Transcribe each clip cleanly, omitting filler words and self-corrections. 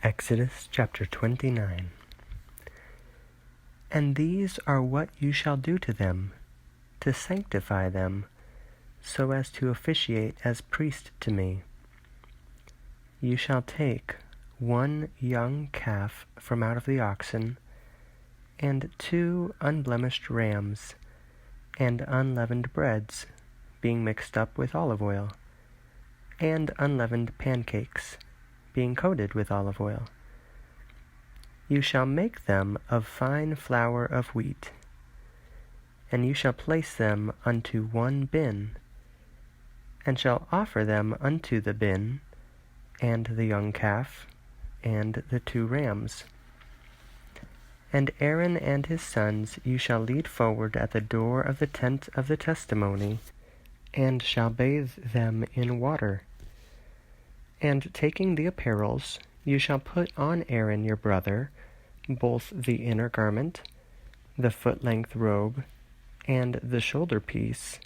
Exodus chapter 29. And these are what you shall do to them, to sanctify them, so as to officiate as priest to me. You shall take 1 young calf from out of the oxen, and 2 unblemished rams, and unleavened breads, being mixed up with olive oil, and unleavened pancakes, being coated with olive oil. You shall make them of fine flour of wheat, and you shall place them unto 1 bin, and shall offer them unto the bin, and the young calf, and the 2 rams. And Aaron and his sons you shall lead forward at the door of the tent of the testimony, and shall bathe them in water. And taking the apparels, you shall put on Aaron your brother both the inner garment, the foot-length robe, and the shoulder piece,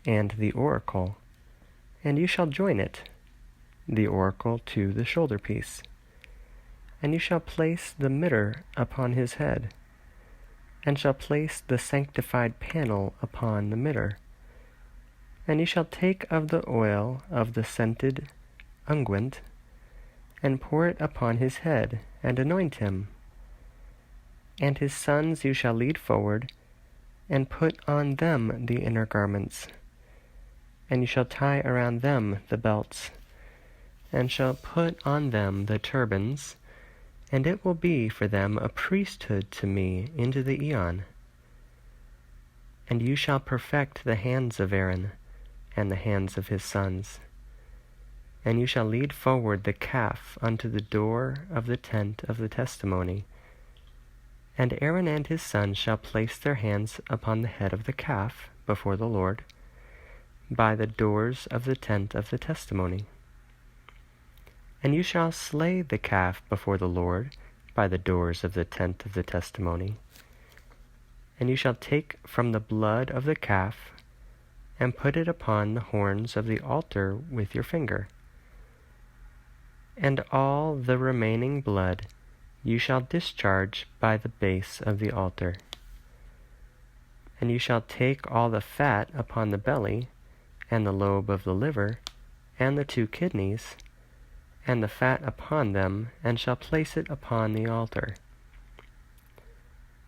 and the oracle, and you shall join it, the oracle to the shoulder piece. And you shall place the mitre upon his head, and shall place the sanctified panel upon the mitre. And you shall take of the oil of the scented unguent, and pour it upon his head, and anoint him. And his sons you shall lead forward, and put on them the inner garments, and you shall tie around them the belts, and shall put on them the turbans, and it will be for them a priesthood to me into the aeon. And you shall perfect the hands of Aaron, and the hands of his sons. And you shall lead forward the calf unto the door of the tent of the testimony. And Aaron and his sons shall place their hands upon the head of the calf before the Lord, by the doors of the tent of the testimony. And you shall slay the calf before the Lord by the doors of the tent of the testimony. And you shall take from the blood of the calf, and put it upon the horns of the altar with your finger. And all the remaining blood you shall discharge by the base of the altar. And you shall take all the fat upon the belly, and the lobe of the liver, and the 2 kidneys, and the fat upon them, and shall place it upon the altar.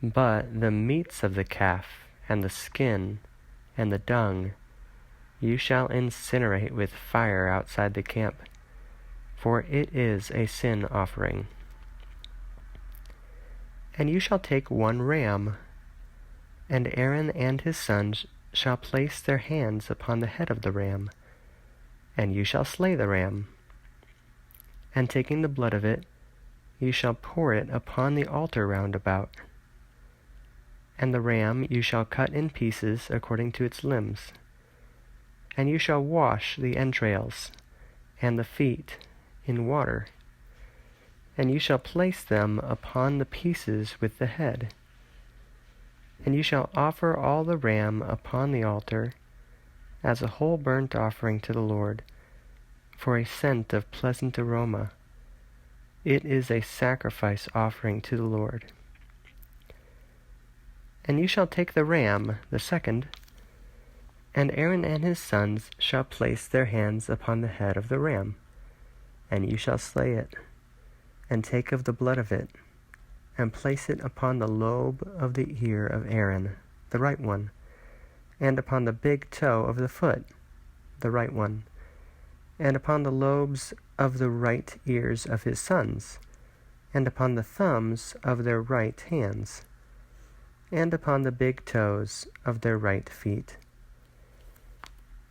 But the meats of the calf, and the skin, and the dung, you shall incinerate with fire outside the camp, for it is a sin offering. And you shall take 1 ram, and Aaron and his sons shall place their hands upon the head of the ram, and you shall slay the ram. And taking the blood of it, you shall pour it upon the altar round about. And the ram you shall cut in pieces according to its limbs. And you shall wash the entrails and the feet in water. And you shall place them upon the pieces with the head. And you shall offer all the ram upon the altar as a whole burnt offering to the Lord, for a scent of pleasant aroma. It is a sacrifice offering to the Lord. And you shall take the ram, the second, and Aaron and his sons shall place their hands upon the head of the ram, and you shall slay it, and take of the blood of it, and place it upon the lobe of the ear of Aaron, the right one, and upon the big toe of the foot, the right one, and upon the lobes of the right ears of his sons, and upon the thumbs of their right hands, and upon the big toes of their right feet.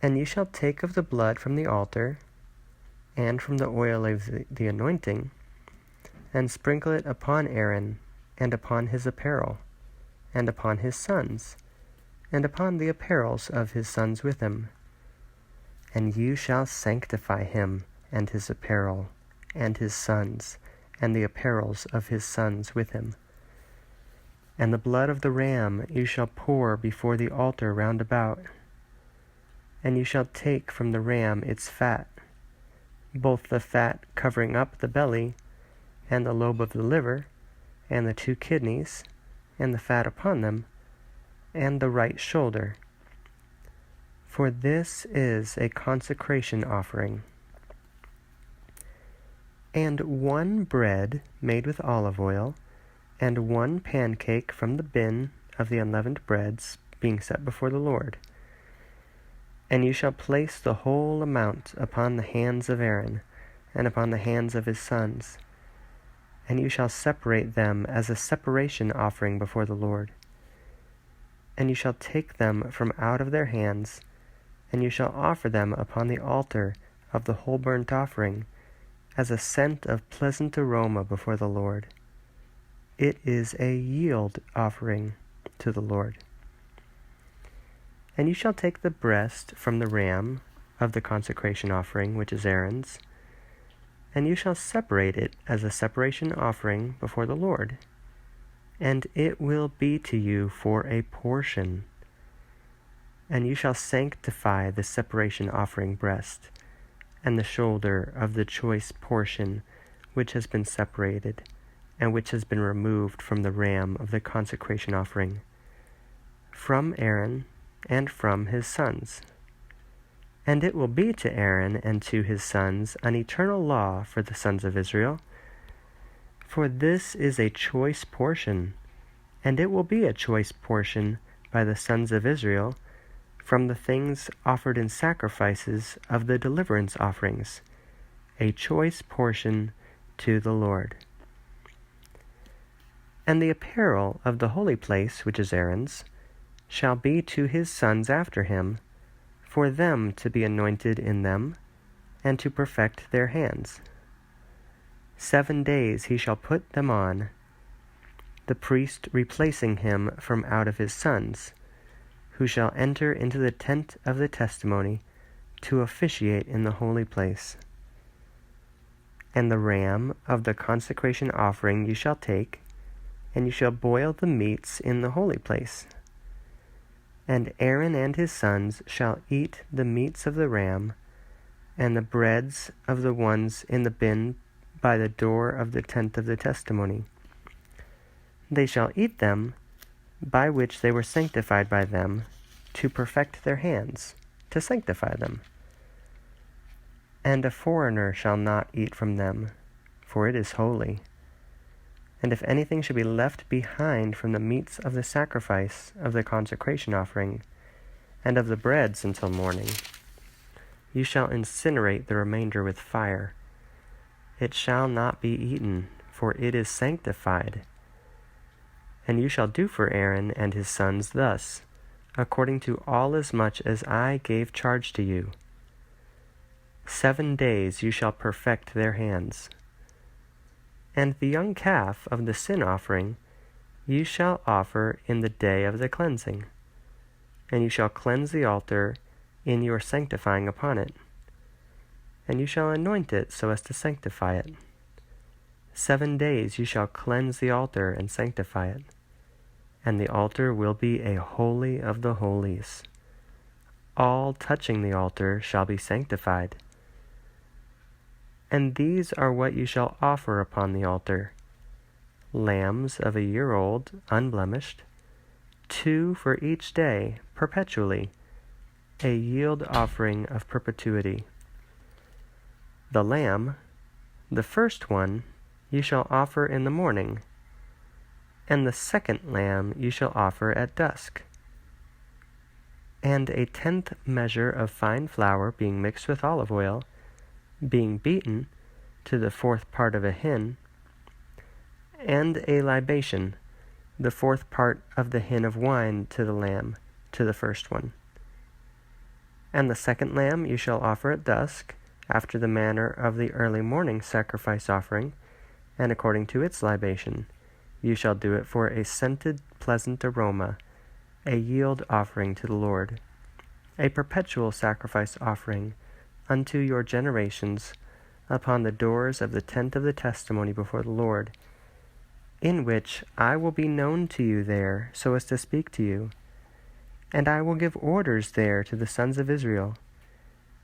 And you shall take of the blood from the altar, and from the oil of the anointing, and sprinkle it upon Aaron, and upon his apparel, and upon his sons, and upon the apparels of his sons with him. And you shall sanctify him, and his apparel, and his sons, and the apparels of his sons with him. And the blood of the ram you shall pour before the altar round about. And you shall take from the ram its fat, both the fat covering up the belly, and the lobe of the liver, and the 2 kidneys, and the fat upon them, and the right shoulder. For this is a consecration offering. And 1 bread made with olive oil, and 1 pancake from the bin of the unleavened breads, being set before the Lord. And you shall place the whole amount upon the hands of Aaron, and upon the hands of his sons. And you shall separate them as a separation offering before the Lord. And you shall take them from out of their hands, and you shall offer them upon the altar of the whole burnt offering, as a scent of pleasant aroma before the Lord. It is a yield offering to the Lord. And you shall take the breast from the ram of the consecration offering, which is Aaron's, and you shall separate it as a separation offering before the Lord. And it will be to you for a portion. And you shall sanctify the separation offering breast, and the shoulder of the choice portion which has been separated, and which has been removed from the ram of the consecration offering, from Aaron and from his sons. And it will be to Aaron and to his sons an eternal law for the sons of Israel. For this is a choice portion, and it will be a choice portion by the sons of Israel from the things offered in sacrifices of the deliverance offerings, a choice portion to the Lord. And the apparel of the holy place, which is Aaron's, shall be to his sons after him, for them to be anointed in them, and to perfect their hands. 7 days he shall put them on, the priest replacing him from out of his sons, who shall enter into the tent of the testimony to officiate in the holy place. And the ram of the consecration offering you shall take, and you shall boil the meats in the holy place. And Aaron and his sons shall eat the meats of the ram, and the breads of the ones in the bin by the door of the tent of the testimony. They shall eat them, by which they were sanctified by them, to perfect their hands, to sanctify them. And a foreigner shall not eat from them, for it is holy. And if anything should be left behind from the meats of the sacrifice of the consecration offering, and of the breads until morning, you shall incinerate the remainder with fire. It shall not be eaten, for it is sanctified. And you shall do for Aaron and his sons thus, according to all as much as I gave charge to you. 7 days you shall perfect their hands. And the young calf of the sin offering you shall offer in the day of the cleansing, and you shall cleanse the altar in your sanctifying upon it, and you shall anoint it so as to sanctify it. 7 days you shall cleanse the altar and sanctify it, and the altar will be a holy of the holies. All touching the altar shall be sanctified. And these are what you shall offer upon the altar: lambs of a year old, unblemished, 2 for each day, perpetually, a yield offering of perpetuity. The lamb, the first one, you shall offer in the morning, and the second lamb you shall offer at dusk. And a 10th measure of fine flour being mixed with olive oil, being beaten to the 4th part of a hin, and a libation, the 4th part of the hin of wine to the lamb, to the first one. And the second lamb you shall offer at dusk, after the manner of the early morning sacrifice offering, and according to its libation. You shall do it for a scented pleasant aroma, a yield offering to the Lord, a perpetual sacrifice offering unto your generations upon the doors of the tent of the testimony before the Lord, in which I will be known to you there so as to speak to you. And I will give orders there to the sons of Israel,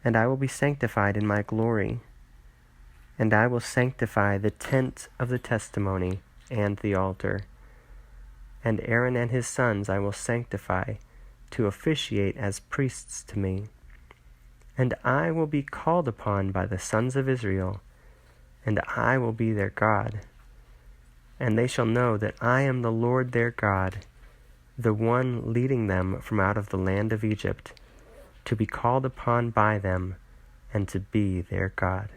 and I will be sanctified in my glory. And I will sanctify the tent of the testimony and the altar. And Aaron and his sons I will sanctify to officiate as priests to me. And I will be called upon by the sons of Israel, and I will be their God. And they shall know that I am the Lord their God, the one leading them from out of the land of Egypt, to be called upon by them and to be their God.